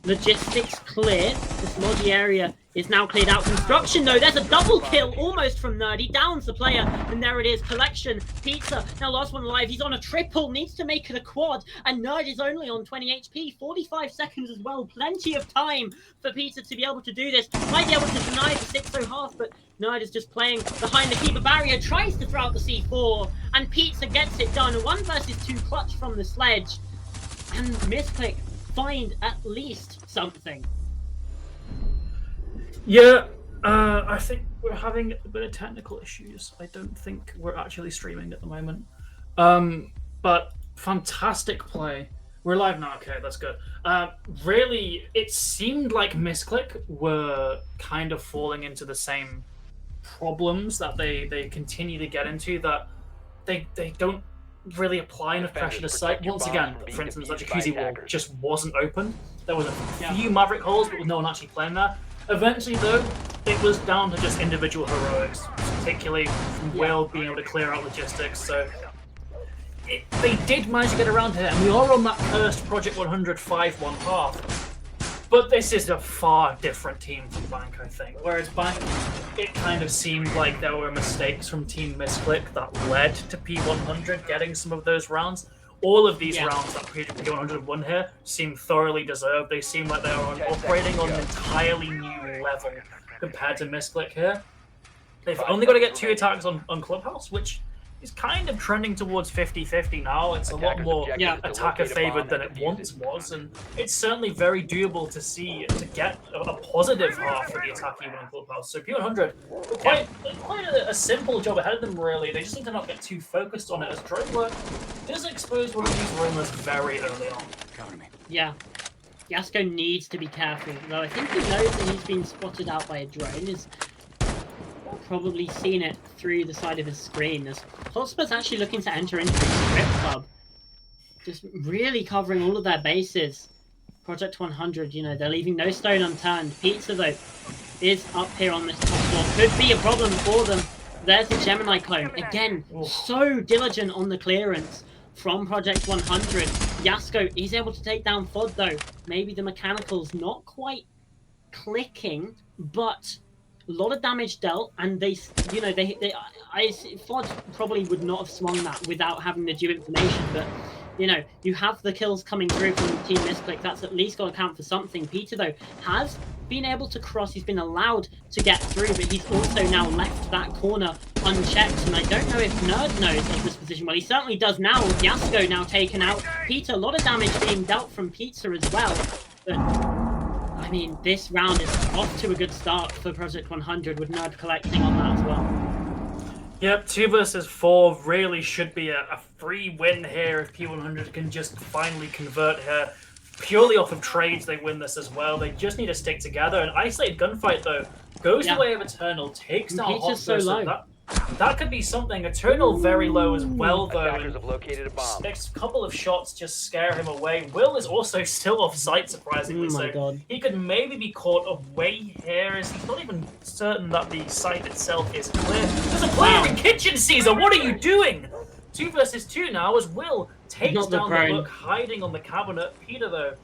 Logistics clear. This Logi area is now cleared out. Construction, though, there's a double kill almost from Nerd. He downs the player, and there it is. Collection, Pizza, now last one alive. He's on a triple, needs to make it a quad, and Nerd is only on 20 HP, 45 seconds as well. Plenty of time for Pizza to be able to do this. Might be able to deny the 6-0 but Nerd is just playing behind the keeper barrier, tries to throw out the C4, and Pizza gets it done. 1 versus 2 clutch from the sledge, and Missclick find at least something. Yeah, I think we're having a bit of technical issues. I don't think we're actually streaming at the moment. But fantastic play. We're live now, okay, that's good. Really, it seemed like Missclick were kind of falling into the same problems that they continue to get into, that they don't really apply enough pressure to site. Once again, for instance, that Jacuzzi wall just wasn't open. There was a few Maverick holes, but with no one actually playing there. Eventually, though, it was down to just individual heroics, particularly from Will being able to clear out logistics. So they did manage to get around here, and we are on that cursed Project 100 5-1 path. But this is a far different team from Bank, I think. Whereas Bank, it kind of seemed like there were mistakes from Team Missclick that led to P100 getting some of those rounds. All of these rounds that P100 won here seem thoroughly deserved. They seem like they are operating on an entirely new level compared to Missclick here. They've only got to get 2 attacks on Clubhouse, which is kind of trending towards 50-50 now. It's a lot more attacker favored than it once was, and it's certainly very doable to see to get a positive half for the attack even in Clubhouse. So P100, quite a simple job ahead of them, really. They just need to not get too focused on it, as drone work does expose one of these rumors very early on. Yeah. Yasko needs to be careful, though I think he knows that he's been spotted out by a drone. He's probably seen it through the side of his screen. As Hotspur's actually looking to enter into the strip club, just really covering all of their bases. Project 100, you know, they're leaving no stone unturned. Pizza, though, is up here on this top floor. Could be a problem for them. There's the Gemini clone. Again, so diligent on the clearance from Project 100. Yasko is able to take down Fod, though. Maybe the mechanical's not quite clicking, but a lot of damage dealt, and Fod probably would not have swung that without having the due information, but you know, you have the kills coming through from Team Missclick. That's at least got to count for something. Peter, though, has been able to cross. He's been allowed to get through, but he's also now left that corner unchecked, and I don't know if Nerd knows of this position. Well, he certainly does now, with Yasko now taken out. Peter, a lot of damage being dealt from Pizza as well, but I mean, this round is off to a good start for Project 100, with Nerd collecting on that as well. Yep, 2 versus 4 really should be a free win here if P100 can just finally convert here. Purely off of trades, they win this as well. They just need to stick together. An isolated gunfight, though, goes the way of Eternal, takes down Hotspur. So low. That could be something. Eternal very low as well, though. Attackers have located a bomb. Next couple of shots just scare him away. Will is also still off site, surprisingly. God. He could maybe be caught away here, as he's not even certain that the site itself is clear. There's a player in Kitchen, Caesar! What are you doing? 2 versus 2 now, as Will takes down the book, hiding on the cabinet. Peter, though,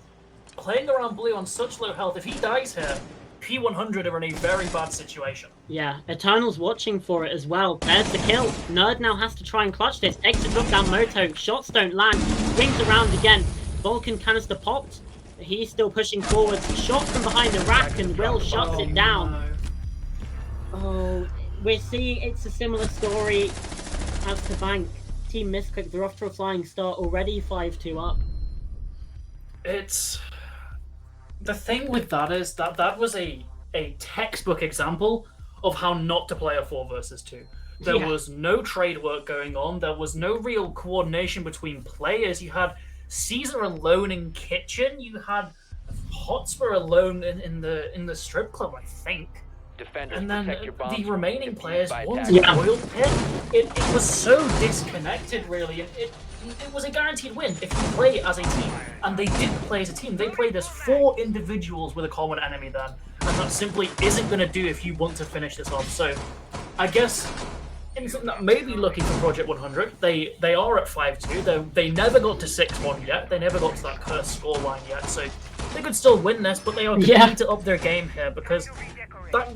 playing around blue on such low health. If he dies here, P100 are in a very bad situation. Yeah, Eternal's watching for it as well. There's the kill. Nerd now has to try and clutch this. Exit drop down Moto. Shots don't land. Swings around again. Vulcan canister popped. He's still pushing forward. Shot from behind the rack, and Will shuts it down. No. Oh, we're seeing it's a similar story as to Bank. Team Missclick, they're off to a flying start already, 5-2 up. It's... The thing with that is that was a textbook example of how not to play a 4 versus 2. There was no trade work going on. There was no real coordination between players. You had Caesar alone in Kitchen. You had Hotspur alone in the strip club, I think. Defenders, and then the remaining players, one's attackers. an oil pit. It was so disconnected, really. It was a guaranteed win if you play as a team. And they didn't play as a team. They played as 4 individuals with a common enemy then. And that simply isn't going to do if you want to finish this off. So I guess in something that may be lucky for Project 100, they are at 5-2. They never got to 6-1 yet. They never got to that cursed scoreline yet. So They could still win this, but they are going to need to up their game here because that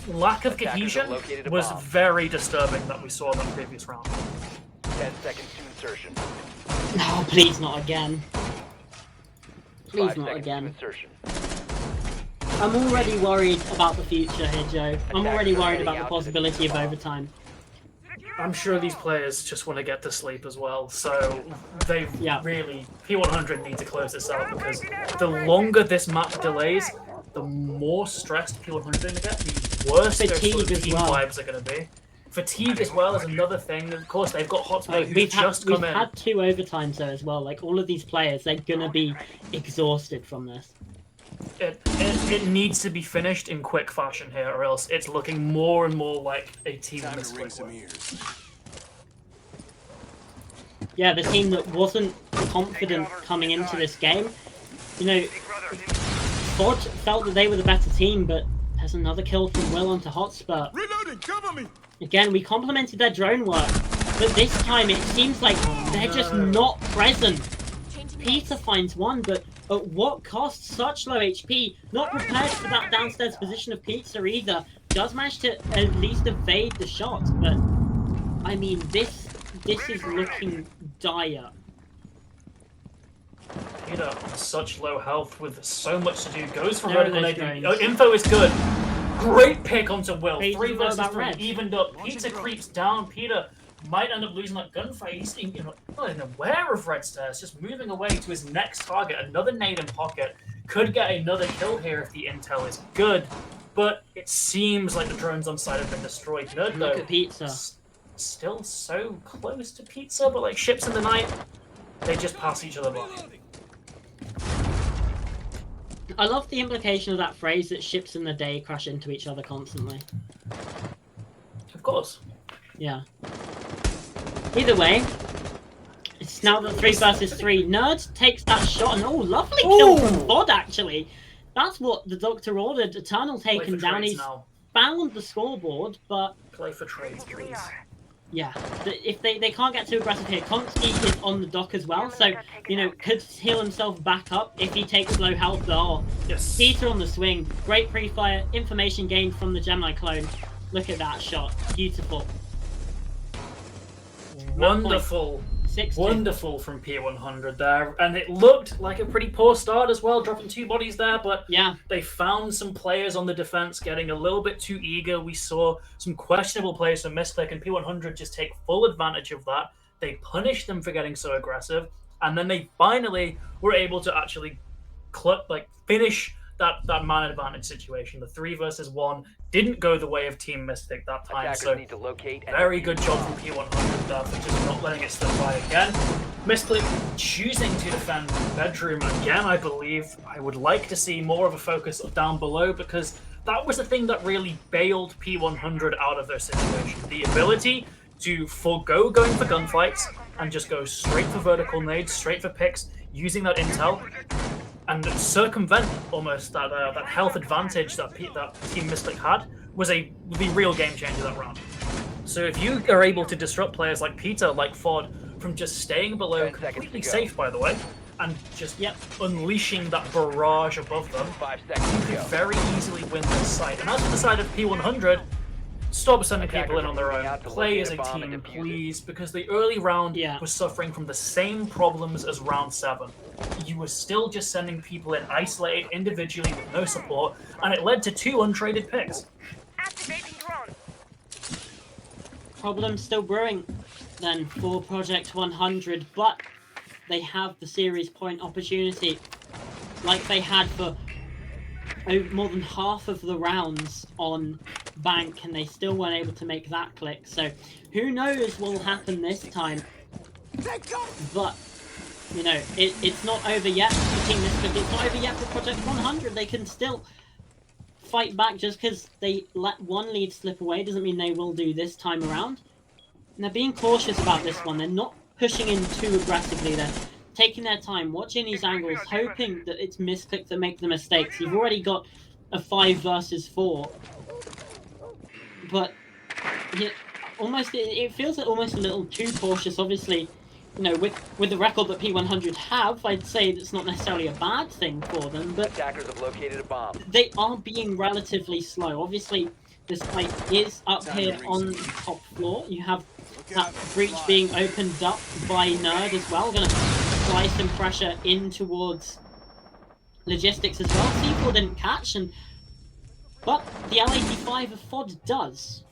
lack of cohesion was very disturbing that we saw in the previous round. 10 seconds to insertion. Oh, please not again. Please 5 not seconds again. to insertion. I'm already worried about the future here, Joe. I'm already worried about the possibility of overtime. I'm sure these players just want to get to sleep as well, so they really, P100 need to close this out because the longer this map delays, the more stressed P100 are going to get, the worse their sort of team vibes are going to be. Fatigue as well is another thing. Of course, they've got Hotspur who's just come in. We've had 2 overtimes though as well. Like all of these players, they're going to be exhausted from this. It needs to be finished in quick fashion here, or else it's looking more and more like a team Missclick. Yeah, the team that wasn't confident coming into this game. You know, vods felt that they were the better team, but there's another kill from Will onto Hotspur. Reloading, cover me. Again, we complimented their drone work, but this time it seems like they're just not present. Peter finds one, but at what cost? Such low HP. Not prepared for that downstairs position of Pizza either. Does manage to at least evade the shot, but I mean, this is looking dire. Peter on such low health with so much to do. Goes for vertical nade. Info is good. Great pick onto Will. 3 versus 3, evened up. Peter creeps down. Peter might end up losing that gunfight. He's not even aware of red stairs, just moving away to his next target. Another nade in pocket. Could get another kill here if the intel is good, but it seems like the drones on site have been destroyed. Nerd, though, look at Pizza. Still so close to Pizza, but like ships in the night, they just pass each other by. I love the implication of that phrase that ships in the day crash into each other constantly. Of course. Yeah. Either way, it's now the 3 versus 3. Nerd takes that shot and lovely kill from Vod actually. That's what the doctor ordered. Eternal taken down. He's found the scoreboard, but play for trades, please. Yeah, if they can't get too aggressive here, Konski is on the dock as well, so, you know, could heal himself back up if he takes low health. Oh, yes. Peter on the swing, great pre-fire, information gained from the Gemini clone. Look at that shot, beautiful. Wonderful. 6-2. Wonderful from P100 there, and it looked like a pretty poor start as well, dropping 2 bodies there, but yeah, they found some players on the defense getting a little bit too eager. We saw some questionable players from Missclick, and P100 just take full advantage of that. They punished them for getting so aggressive, and then they finally were able to actually finish that man advantage situation. The 3 versus 1 didn't go the way of Team Missclick that time, Attackers so need to locate very good job from P100 there for just not letting it slip by again. Missclick choosing to defend bedroom again, I believe. I would like to see more of a focus down below because that was the thing that really bailed P100 out of their situation. The ability to forego going for gunfights and just go straight for vertical nades, straight for picks, using that intel, and circumvent almost that health advantage that Team Missclick had was the real game changer that round. So if you are able to disrupt players like Peter, like Ford, from just staying below, completely safe by the way, and just unleashing that barrage above them, you could very easily win this site. And as for the side of P100, stop sending people in on their own. Play as a team, please, because the early round was suffering from the same problems as round 7. You were still just sending people in isolated individually with no support, and it led to 2 untraded picks. Activating drone. Problems still brewing then for Project 100, but they have the series point opportunity like they had for more than half of the rounds on Bank, and they still weren't able to make that click. So who knows what will happen this time, but you know, it's not over yet for Team Missclick. It's not over yet for Project 100. They can still fight back. Just because they let one lead slip away doesn't mean they will do this time around. And they're being cautious about this one. They're not pushing in too aggressively. They're taking their time, watching these angles, hoping that it's Missclick that make the mistakes. You've already got a 5 versus 4. But yeah, it feels almost a little too cautious. Obviously, with the record that P100 have, I'd say it's not necessarily a bad thing for them, but Attackers have located a bomb. they are being relatively slow. Obviously, this fight is up here on the top floor. You have that breach being opened up by Nerd as well. Going to apply some pressure in towards logistics as well. C4 didn't catch, but the L85 of FOD does.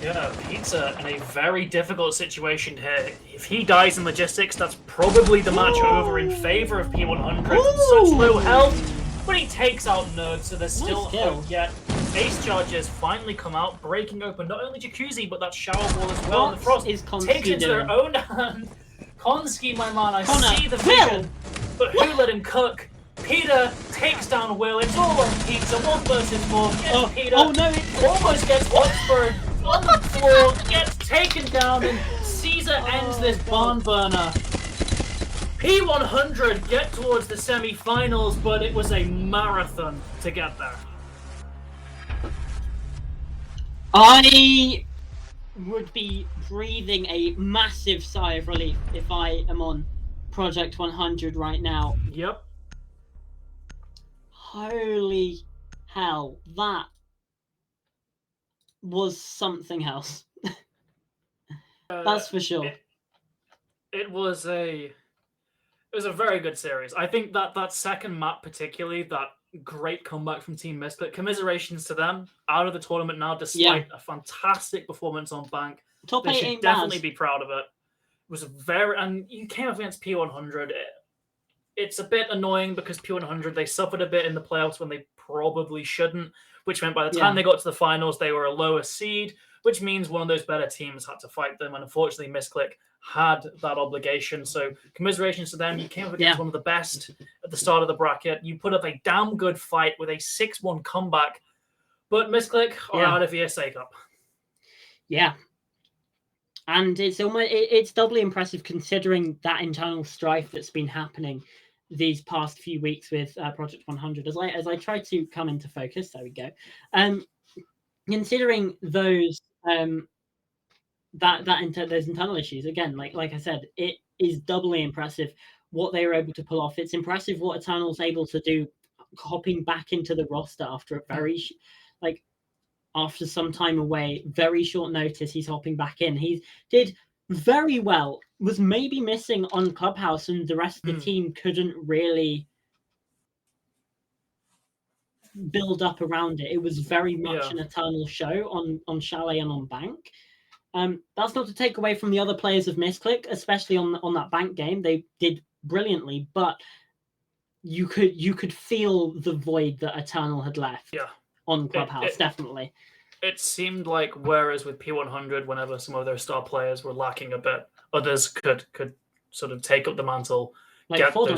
Yeah, Pizza in a very difficult situation here. If he dies in logistics, that's probably the match over in favor of P100. Such low health, but he takes out Nerd, so there's still hope yet. Ace charges finally come out, breaking open not only Jacuzzi, but that shower wall as well. And the Frost is takes it into their own hand. Konski, my man, I Connor, see the vision, but who let him cook? Peter takes down Will. It's all on Pizza. 1 versus 4. Gets Peter. Oh no! Almost gets Oxford on the floor. Gets taken down, and Caesar ends this barn burner. P100 get towards the semi-finals, but it was a marathon to get there. I would be breathing a massive sigh of relief if I am on Project 100 right now. Yep. Holy hell, that was something else. That's for sure. It was a very good series. I think that second map particularly, that great comeback from Team Missclick. Commiserations to them, out of the tournament now, despite a fantastic performance on Bank. Top They 8 should ain't definitely bad. be proud of it. It was and you came up against P100. It's a bit annoying because P100, they suffered a bit in the playoffs when they probably shouldn't, which meant by the time they got to the finals, they were a lower seed, which means one of those better teams had to fight them. And unfortunately, Missclick had that obligation. So commiserations to them. You came up against one of the best at the start of the bracket. You put up a damn good fight with a 6-1 comeback. But Missclick are out of ESA Cup. Yeah. And it's doubly impressive considering that internal strife that's been happening these past few weeks with Project 100. As I try to come into focus, there we go. Considering those those internal issues, again, like I said, it is doubly impressive what they were able to pull off. It's impressive what Eternal's able to do, hopping back into the roster after a very after some time away, very short notice, he's hopping back in. He did very well, was maybe missing on Clubhouse, and the rest of the team couldn't really build up around it. It was very much an Eternal show on Chalet and on Bank. That's not to take away from the other players of Missclick, especially on that Bank game. They did brilliantly, but you could feel the void that Eternal had left on Clubhouse, definitely. It seemed like, whereas with P100, whenever some of their star players were lacking a bit, others could sort of take up the mantle, Like get Ford those